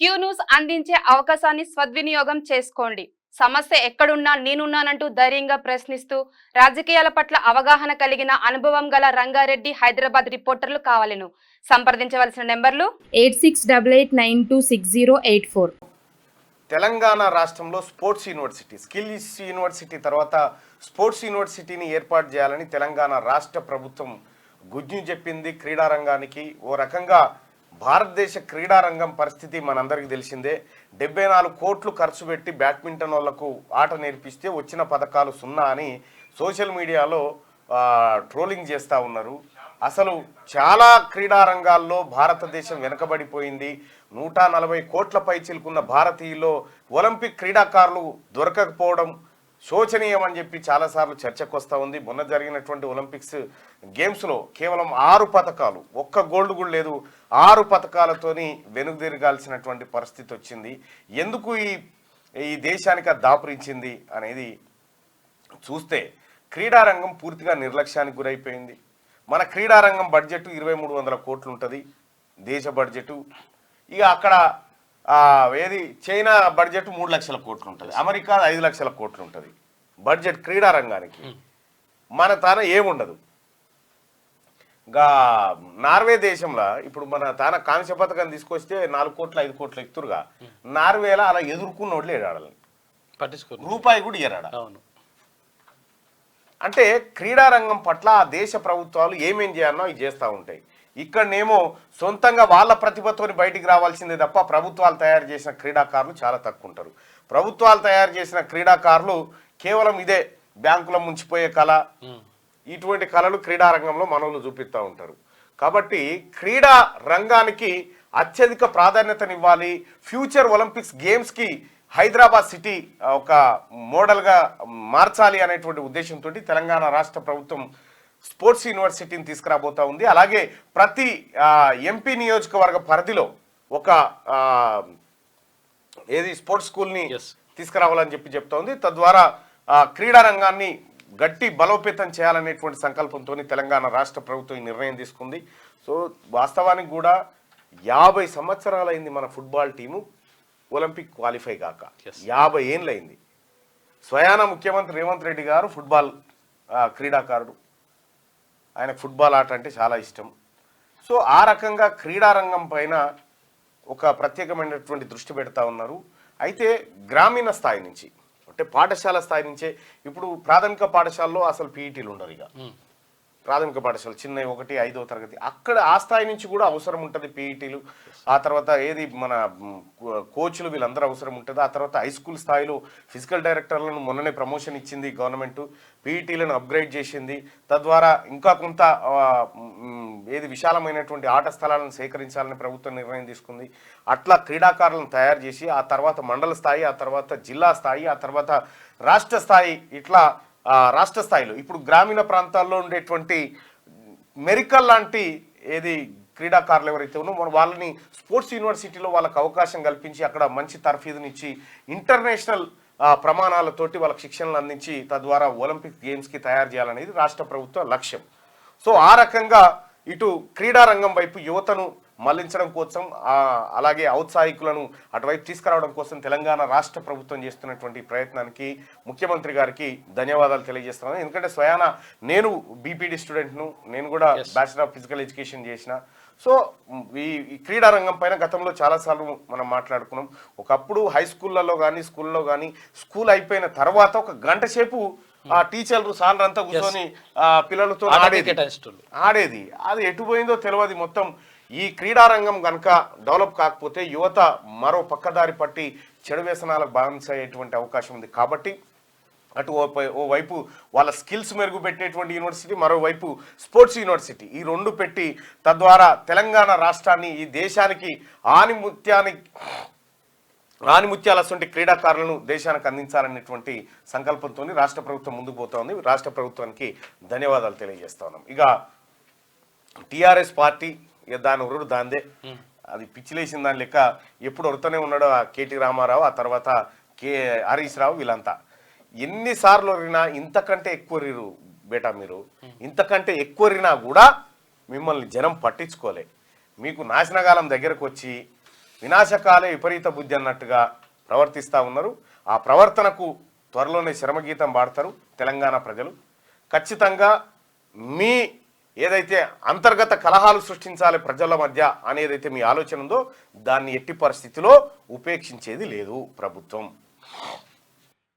Q news అందించే అవకాశాన్ని సద్వినియోగం చేసుకోండి. సమస్య ఎక్కడున్నా నేనున్నానంటూ ధైర్యంగా ప్రశ్నిస్తూ రాజకీయాల పట్ల అవగాహన కలిగిన అనుభవం గల రంగారెడ్డి హైదరాబాద్ రిపోర్టర్లు కావాలను. సంప్రదించవలసిన నెంబర్లు 8688926084. తెలంగాణ రాష్ట్రంలో స్పోర్ట్స్ యూనివర్సిటీ, స్కిల్స్ యూనివర్సిటీ తర్వాత స్పోర్ట్స్ యూనివర్సిటీని ఏర్పాటు చేయాలని తెలంగాణ రాష్ట్ర ప్రభుత్వం గుజ్జు చెప్పింది. క్రీడారంగానికి ఓ రకంగా భారతదేశ క్రీడారంగం పరిస్థితి మనందరికీ తెలిసిందే. 74 కోట్లు ఖర్చు పెట్టి బ్యాడ్మింటన్ వాళ్లకు ఆట నేర్పిస్తే వచ్చిన పథకాలు 0 అని సోషల్ మీడియాలో ట్రోలింగ్ చేస్తూ ఉన్నారు. అసలు చాలా క్రీడారంగాల్లో భారతదేశం వెనుకబడిపోయింది. 140 కోట్ల పైచిలుకున్న భారతీయుల్లో ఒలింపిక్ క్రీడాకారులు దొరకకపోవడం శోచనీయం అని చెప్పి చాలాసార్లు చర్చకు వస్తూ ఉంది. మొన్న జరిగినటువంటి ఒలింపిక్స్ గేమ్స్లో కేవలం 6 పథకాలు, ఒక్క గోల్డ్ కూడా లేదు, 6 పథకాలతోని వెనుదిరగాల్సినటువంటి పరిస్థితి వచ్చింది. ఎందుకు ఈ దేశానికి అది దాపురించింది అనేది చూస్తే క్రీడారంగం పూర్తిగా నిర్లక్ష్యానికి గురైపోయింది. మన క్రీడారంగం బడ్జెట్ 2300 కోట్లు ఉంటుంది దేశ బడ్జెట్. ఇక అక్కడ చైనా బడ్జెట్ 3 లక్షల కోట్లు ఉంటుంది, అమెరికా 5 లక్షల కోట్లు ఉంటుంది బడ్జెట్ క్రీడారంగానికి. మన తాన ఏముండదు. ఇంకా నార్వే దేశంలో ఇప్పుడు మన తాన కాంస్య పథకం తీసుకొస్తే 4 కోట్లు 5 కోట్లు ఎక్కుతురుగా, నార్వేలా అలా ఎదుర్కొన్నోళ్ళు ఏడాడాలి, రూపాయి కూడా ఇయ్యరాడ. అంటే క్రీడారంగం పట్ల ఆ దేశ ప్రభుత్వాలు ఏమేం చేయాలనో అవి చేస్తూ ఉంటాయి. ఇక్కడనేమో సొంతంగా వాళ్ళ ప్రతిభతోని బయటికి రావాల్సిందే తప్ప ప్రభుత్వాలు తయారు చేసిన క్రీడాకారులు చాలా తక్కువ ఉంటారు. ప్రభుత్వాలు తయారు చేసిన క్రీడాకారులు కేవలం ఇదే బ్యాంకులో ముంచిపోయే కళ, ఇటువంటి కళలు క్రీడారంగంలో మనవులు చూపిస్తూ ఉంటారు. కాబట్టి క్రీడా రంగానికి అత్యధిక ప్రాధాన్యతనివ్వాలి. ఫ్యూచర్ ఒలింపిక్స్ గేమ్స్కి హైదరాబాద్ సిటీ ఒక మోడల్గా మార్చాలి అనేటువంటి ఉద్దేశంతో తెలంగాణ రాష్ట్ర ప్రభుత్వం స్పోర్ట్స్ యూనివర్సిటీని తీసుకురాబోతా ఉంది. అలాగే ప్రతి ఎంపీ నియోజకవర్గ పరిధిలో ఒక స్పోర్ట్స్ స్కూల్ని తీసుకురావాలని చెప్తా ఉంది. తద్వారా క్రీడారంగాన్ని గట్టి బలోపేతం చేయాలనేటువంటి సంకల్పంతో తెలంగాణ రాష్ట్ర ప్రభుత్వం ఈ నిర్ణయం తీసుకుంది. సో వాస్తవానికి కూడా 50 సంవత్సరాలైంది మన ఫుట్బాల్ టీము ఒలింపిక్ క్వాలిఫై కాక. 50 ఏళ్ళైంది. స్వయాన ముఖ్యమంత్రి రేవంత్ రెడ్డి గారు ఫుట్బాల్ క్రీడాకారుడు, ఆయనకు ఫుట్బాల్ ఆట అంటే చాలా ఇష్టం. సో ఆ రకంగా క్రీడారంగం పైన ఒక ప్రత్యేకమైనటువంటి దృష్టి పెడతా ఉన్నారు. అయితే గ్రామీణ స్థాయి నుంచి అంటే పాఠశాల స్థాయి నుంచే, ఇప్పుడు ప్రాథమిక పాఠశాలలో అసలు పీఈటీలు ఉండరు. ఇక ప్రాథమిక పాఠశాల చిన్న 1, 5వ తరగతి అక్కడ ఆ స్థాయి నుంచి కూడా అవసరం ఉంటుంది పీఈటీలు. ఆ తర్వాత మన కోచ్లు వీళ్ళందరూ అవసరం ఉంటుంది. ఆ తర్వాత హై స్కూల్ స్థాయిలో ఫిజికల్ డైరెక్టర్లను మొన్ననే ప్రమోషన్ ఇచ్చింది గవర్నమెంట్, పీఈటీలను అప్గ్రేడ్ చేసింది. తద్వారా ఇంకా కొంత విశాలమైనటువంటి ఆట స్థలాలను సేకరించాలని ప్రభుత్వం నిర్ణయం తీసుకుంది. అట్లా క్రీడాకారులను తయారు చేసి ఆ తర్వాత మండల స్థాయి, ఆ తర్వాత జిల్లా స్థాయి, ఆ తర్వాత రాష్ట్ర స్థాయి, ఇట్లా రాష్ట్ర స్థాయిలో ఇప్పుడు గ్రామీణ ప్రాంతాల్లో ఉండేటువంటి మెరికల్ లాంటి క్రీడాకారులు ఎవరైతే ఉన్నారో వాళ్ళని స్పోర్ట్స్ యూనివర్సిటీలో వాళ్ళకు అవకాశం కల్పించి అక్కడ మంచి తర్ఫీదునిచ్చి ఇంటర్నేషనల్ ప్రమాణాలతోటి వాళ్ళకి శిక్షణలు అందించి తద్వారా ఒలింపిక్ గేమ్స్కి తయారు చేయాలనేది రాష్ట్ర ప్రభుత్వ లక్ష్యం. సో ఆ రకంగా ఇటు క్రీడారంగం వైపు యువతను మళ్లించడం కోసం, అలాగే ఔత్సాహికులను అటువైపు తీసుకురావడం కోసం తెలంగాణ రాష్ట్ర ప్రభుత్వం చేస్తున్నటువంటి ప్రయత్నానికి ముఖ్యమంత్రి గారికి ధన్యవాదాలు తెలియజేస్తున్నాను. ఎందుకంటే స్వయాన నేను బీపీడీ స్టూడెంట్ను, నేను కూడా బ్యాచిలర్ ఆఫ్ ఫిజికల్ ఎడ్యుకేషన్ చేసిన. సో ఈ క్రీడారంగం పైన గతంలో చాలాసార్లు మనం మాట్లాడుకున్నాం. ఒకప్పుడు హై స్కూళ్ళలో కానీ స్కూల్లో కానీ స్కూల్ అయిపోయిన తర్వాత ఒక గంట సేపు టీచర్లు సార్లంతా కూర్చొని పిల్లలతో ఆడేది. అది ఎటు పోయిందో తెలియదు మొత్తం. ఈ క్రీడారంగం కనుక డెవలప్ కాకపోతే యువత మరో పక్కదారి పట్టి చెడు వ్యసనాలకు బానిసయ్యేటువంటి అవకాశం ఉంది. కాబట్టి అటు ఓవైపు వాళ్ళ స్కిల్స్ మెరుగుపెట్టేటువంటి యూనివర్సిటీ, మరోవైపు స్పోర్ట్స్ యూనివర్సిటీ, ఈ రెండు పెట్టి తద్వారా తెలంగాణ రాష్ట్రాన్ని ఈ దేశానికి ఆనిముత్యాలటువంటి క్రీడాకారులను దేశానికి అందించాలనేటువంటి సంకల్పంతో రాష్ట్ర ప్రభుత్వం ముందుకు పోతా ఉంది. రాష్ట్ర ప్రభుత్వానికి ధన్యవాదాలు తెలియజేస్తా ఉన్నాం. ఇక టీఆర్ఎస్ పార్టీ దాని ఉరుడు దాందే, అది పిచ్చిలేసిన దాని లెక్క ఎప్పుడు వరుతూనే ఉన్నాడో ఆ కేటీ రామారావు, ఆ తర్వాత హరీష్ రావు, వీళ్ళంతా ఎన్నిసార్లు వరినా ఇంతకంటే ఎక్కువ రీరు బేటా, మీరు ఇంతకంటే ఎక్కువ వరినా కూడా మిమ్మల్ని జనం పట్టించుకోలే. మీకు నాశనకాలం దగ్గరకు వచ్చి వినాశకాలే విపరీత బుద్ధి అన్నట్టుగా ప్రవర్తిస్తూ ఉన్నారు. ఆ ప్రవర్తనకు త్వరలోనే శరమగీతం పాడతారు తెలంగాణ ప్రజలు. ఖచ్చితంగా మీ ఏదైతే అంతర్గత కలహాలు సృష్టించాలి ప్రజల మధ్య అనేదైతే మీ ఆలోచన ఉందో దాన్ని ఎట్టి పరిస్థితిలో ఉపేక్షించేది లేదు ప్రభుత్వం.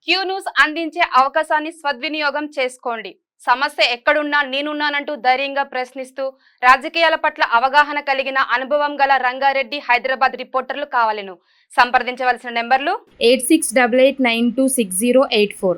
క్యూ న్యూస్ అందించే అవకాశాన్ని సద్వినియోగం చేసుకోండి. సమస్య ఎక్కడున్నా నేనున్నానంటూ ధైర్యంగా ప్రశ్నిస్తూ రాజకీయాల పట్ల అవగాహన కలిగిన అనుభవం గల రంగారెడ్డి హైదరాబాద్ రిపోర్టర్లు కావాలను సంప్రదించవలసిన నెంబర్లు 8688926084.